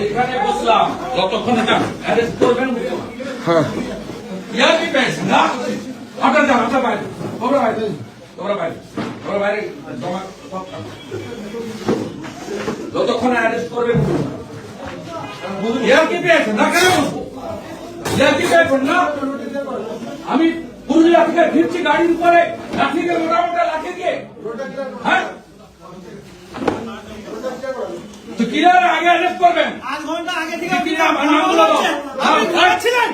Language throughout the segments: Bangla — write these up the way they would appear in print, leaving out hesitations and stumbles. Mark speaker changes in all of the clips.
Speaker 1: এখানে বসলাম যতক্ষণ এটা অ্যারেস্ট করবেন। হ্যাঁ ইয়া কি পেয়েছেন না আপনার যান আপনার বাইরে তোমরা বাইরে তোমরা বাইরে তোমরা বাইরে জমা যতক্ষণ অ্যারেস্ট করবেন। ইয়া কি পেয়েছেন না কেন বসবো ইয়া কি পেয়েছেন না আমি পুরুলিয়া থেকে ফিরছি গাড়ির উপরে লাঠি দিয়ে মোটামোটা লাঠি দিয়ে। হ্যাঁ তো কিনার আগে অ্যারেস্ট করবেন
Speaker 2: 8 ঘন্টা আগে থেকে
Speaker 1: নামগুলো দাও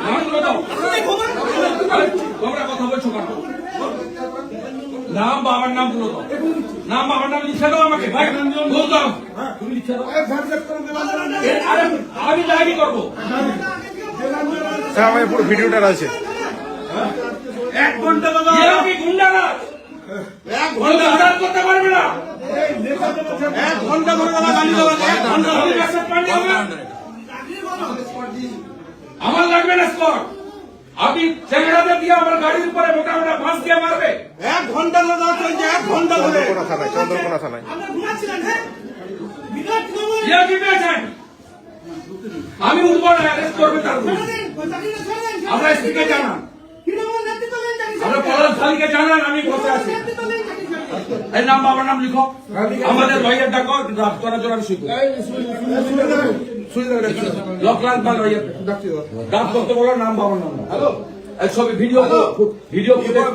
Speaker 1: নামগুলো দাও তোমরা কথা বলছো কেন নাম বাবার নাম গুলো দাও নাম বাবার নাম লিখে দাও আমাকে ভাই বল দাও তুমি লিখে দাও আমি ডায়েরি করবো
Speaker 3: স্যার আমার পুরো ভিডিওটা আছে
Speaker 1: 1 ঘন্টা দাদা কি গুন্ডারা 1 ঘন্টা আদালত করতে পারবে না 1 ঘন্টা ধরে দাদা গালি দেওয়া 1 ঘন্টা ধরে মেসেজ পাঠিয়ে হবে আমার লাগবে না স্কট আপনি চেহারাতে দিয়ে আমার গাড়ির উপরে মোটামোটা বাঁশ দিয়ে মারবে
Speaker 2: 1 ঘন্টা দাদা চলছে 1 ঘন্টা ধরে
Speaker 3: চন্দ্রকোনা থানায়
Speaker 2: আমরা ঘুমাচ্ছিলাম হ্যাঁ বিরাট খবর
Speaker 1: ইয়া কি পেয়েছেন আমি উঠবো না অ্যারেস্ট করবে তারপর আমরা স্পিকে জানান আমরা পলাশখালীকে জানান আমি বসে আছি এই নাম বাবার নাম লিখো আমাদের লয়ার ডাকো ড্রাফট করার জন্য আমি শিখবো লকলাল বা লয়ার ড্রাফট করতে বলো নাম বাবার নাম হ্যালো এই ছবি ভিডিও ভিডিও ফুটেজ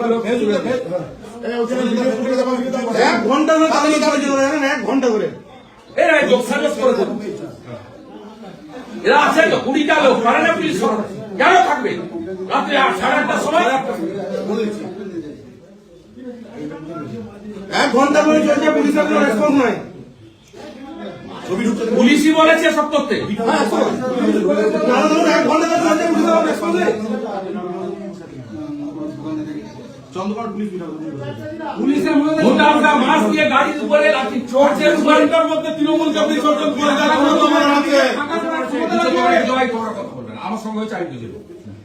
Speaker 2: 1 ঘন্টা ধরে গালি চলছে জানেন 1 ঘন্টা ধরে
Speaker 1: এরা যোগসাজস করে দেবে এরা আছে তো 20টা লোক পারে না পুলিশ কেন থাকবে রাত্রে 8:30টার সময়
Speaker 2: 1 ঘন্টা ধরে চলছে পুলিশের কোনো রেসপন্স নাই
Speaker 1: পুলিশই বলেছে সব করতে
Speaker 2: 1 ঘন্টা ধরে চলছে পুলিশের রেসপন্স নেই
Speaker 1: পুলিশের মধ্যে মোটা মাছ দিয়ে গাড়ির উপরে লাঠি চড়ছেন ঘন্টার মধ্যে তৃণমূল কংগ্রেস সরকার করে আমার সঙ্গে চাই বুঝে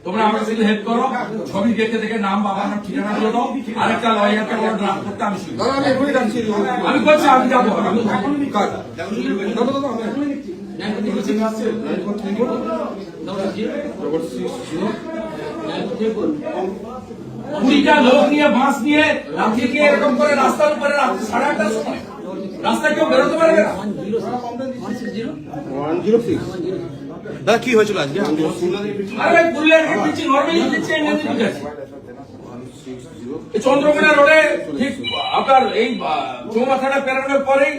Speaker 1: তোমরা আমার সাথে হেল্প করো ছবি দেখে দেখে নাম বাবার নাম ঠিকানা দিয়ে দাও আরেকটা লয়ারকে ড্রাফট করতে আমি শিখবো আমি বলছি আমি যাবো কুড়িটা লোক নিয়ে বাঁশ নিয়ে লাঠিকে এরকম করে রাস্তার উপরে 8:30টার সময় রাস্তায় কেউ বেরোতে পারবে না
Speaker 3: 106 দাদা কি হয়েছিল আজকে
Speaker 1: আরে পুরুলিয়ার পিছি নরমালি দিচ্ছে এমনি ঠিক আছে এই চন্দ্রকোনা রোডে ঠিক আপনার এই চৌমাথাটা পেরানোর পরেই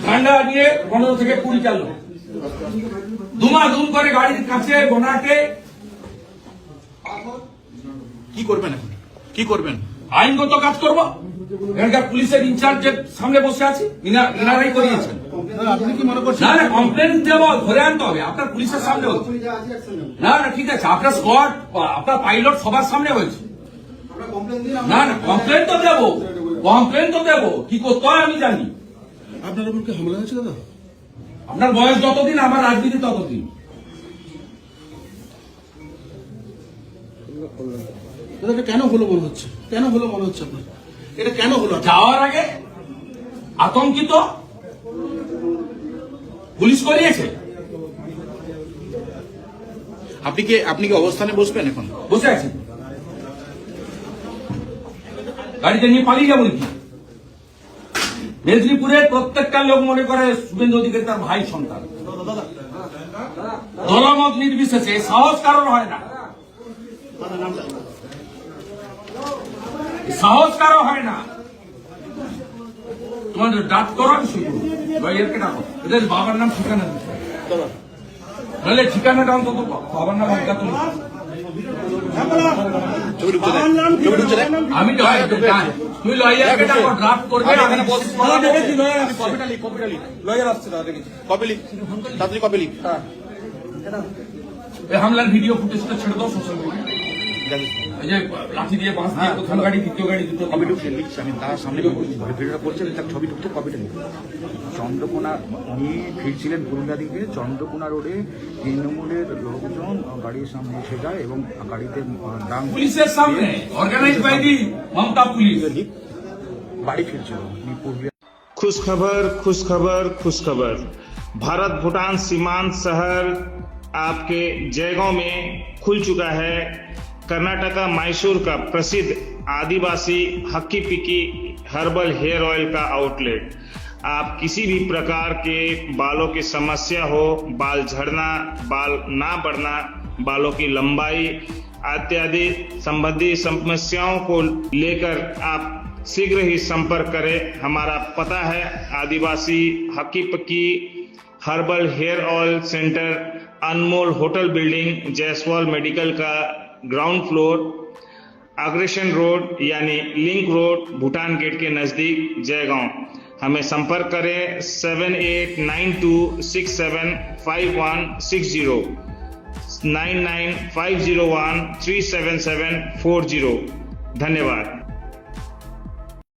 Speaker 1: ঠান্ডা নিয়ে 15 থেকে 20 চাললো দুম করে গাড়ির কাছে বোনাটে
Speaker 3: কি করবেন এখন কি করবেন
Speaker 1: আইনগত কাজ করবো এখানকার পুলিশের ইনচার্জের সামনে বসে আছি ইনারাই করিয়েছেন
Speaker 2: আপনি কি মনে করছেন
Speaker 1: না কমপ্লেন দেবো ধরে আনতে হবে আপনার পুলিশের সামনে হচ্ছে না ঠিক আছে আপনার স্কোয়াড আপনার পাইলট সবার সামনে হয়েছে না কমপ্লেন তো দেবো কি করতে হয় আমি জানি
Speaker 2: আপনার উপর কি হামলা হয়েছে দাদা
Speaker 1: আপনার বয়স যতদিন আমার রাজনীতি ততদিন
Speaker 2: দাদা এটা কেন হলো মনে হচ্ছে আপনার এটা কেন হলো
Speaker 1: যাওয়ার আগে আতঙ্কিত পুলিশ করিয়েছে
Speaker 3: আপনি কি অবস্থানে বসবেন এখন
Speaker 1: বসে আছি গাড়িতে নিয়ে পালিয়ে যাবো নাকি মেদিনীপুরের প্রত্যেকটা লোক মনে করে শুভেন্দু অধিকারী তার ভাই সন্তান দলমত নির্বিশেষে সাহস কারণ হয় না তোমাদের ডাক করো আমি শুরু লয়ারকে ডাকো এদের বাবার নাম ঠিকানা দিতে নাহলে ঠিকানাটা অন্তত বাবার নাম অজ্ঞাত আমি তুমি লয়ারকে ডাকো ড্রাফট করবে
Speaker 3: লয়ার আসছে দাদা দেখেছি কপি লিখ তাড়াতাড়ি কপি লিখ
Speaker 1: হামলার ভিডিও ফুটেজটা ছেড়ে দাও সোশ্যাল মিডিয়া এই যে লাঠি দিয়ে বাঁশ দিয়ে প্রথম গাড়ি দ্বিতীয় গাড়ি দুটো
Speaker 3: কপি ঢুকছে লিখছে আমি তার সামনে ভিডিওটা করছেন তার ছবি ঢুকছে কপিটা লিখ চন্দ্রকোনা উনি ফিরছিলেন পুরুলিয়া দিকে চন্দ্রকোনা রোডে তৃণমূলের লোকজন গাড়ির সামনে এসে যায় এবং গাড়িতে
Speaker 1: পুলিশের সামনে organize by the Mamata police
Speaker 3: বাড়ি ফিরছিল উনি পুরুলিয়া।
Speaker 4: खुश खबर खुश खबर खुश खबर। भारत भूटान सीमांत शहर आपके जयगांव में खुल चुका है कर्नाटका मैसूर का प्रसिद्ध आदिवासी हक्की पिक्की हर्बल हेयर ऑयल का आउटलेट। आप किसी भी प्रकार के बालों की समस्या हो, बाल झड़ना, बाल ना बढ़ना, बालों की लंबाई इत्यादि संबंधी समस्याओं को लेकर आप शीघ्र ही संपर्क करें। हमारा पता है आदिवासी हक्की पक्की हर्बल हेयर ऑयल सेंटर, अनमोल होटल बिल्डिंग, जायसवाल मेडिकल का ग्राउंड फ्लोर, अग्रेशन रोड यानी लिंक रोड, भूटान गेट के नजदीक, जयगांव। हमें संपर्क करें 7892675160 9950137740। धन्यवाद।